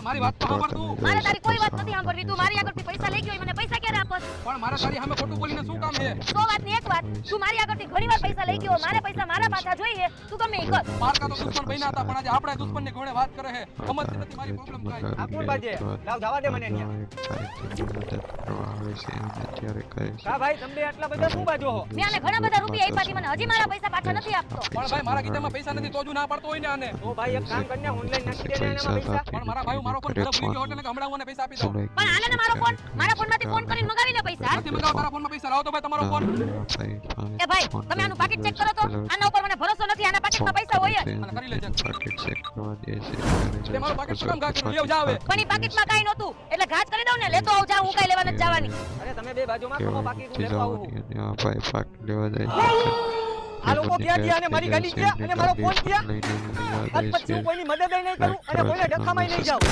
મારી વાત તો સાંભળ તું. મારે તારી કોઈ વાત નથી સાંભળવી. તું મારી આગળથી પૈસા લઈ ગયો, મને પૈસા ક્યારે આપસ? પણ મારે તારી સામે ખોટું બોલીને શું કામ છે? સો વાતની એક વાત, તું મારી આગળથી ઘણીવાર પૈસા લઈ ગયો, મારે પૈસા મારા પાછા જોઈએ. તું ગમે એ કર. પારકા તો દુશ્મન બન્યા હતા, પણ આજે આપણા દુશ્મનની ઘોડે વાત કરે છે. સમજતી નથી મારી પ્રોબ્લેમ કાંઈ. આ કોણ બાજે? લાવ જવા દે મને અહીંયા. કા ભાઈ તમને આટલા બધા શું બાજો હો? મેં આને ઘણા બધા રૂપિયા આપ્યા હતી, મને હજી મારા પૈસા પાછા નથી આપતો. પણ ભાઈ મારા ગીતામાં પૈસા નથી તો જ ના પાડતો હોય ને આને. તો ભાઈ એક કામ કરીને ઓનલાઈન નાખી દે ને એનામાં પૈસા. પણ મારા ભાઈ મારો ફોન ખરાબ થઈ ગયો એટલે કે હમણાં હું આને પૈસા આપી દઉં. પણ આને ને મારો ફોન, મારા ફોનમાંથી ફોન કરીને મંગાવીને પૈસા. નથી મંગાવો તારા ફોનમાં પૈસા લાવો તો ભાઈ તમારો ફોન. એ ભાઈ તમે આનું પાકીટ ચેક કરો તો. આના ઉપર મને ભરોસો નથી, આના પાકીટમાં પૈસા હોય જ. અને કરી લેજે. તે મારું પાકીટ શું કામ ઘા કર્યું? લેવ જા હવે. પણ ઈ પાકીટમાં કાઈ નહોતું, એટલે ઘાટ કરી દઉં ને, લેતો આવ જા, હું કાઈ લેવા નથી જવાની. અરે તમે બે બાજુમાં ખમો બાકી હું લેતો આવું. લેવા આ લોકો ક્યાં ગયા અને મારી ગાડી ક્યાં અને મારો ફોન ક્યાં? આજ પછી હું કોઈની મદદ નહીં કરું અને કોઈને ધક્કામાં નહીં જાઉં.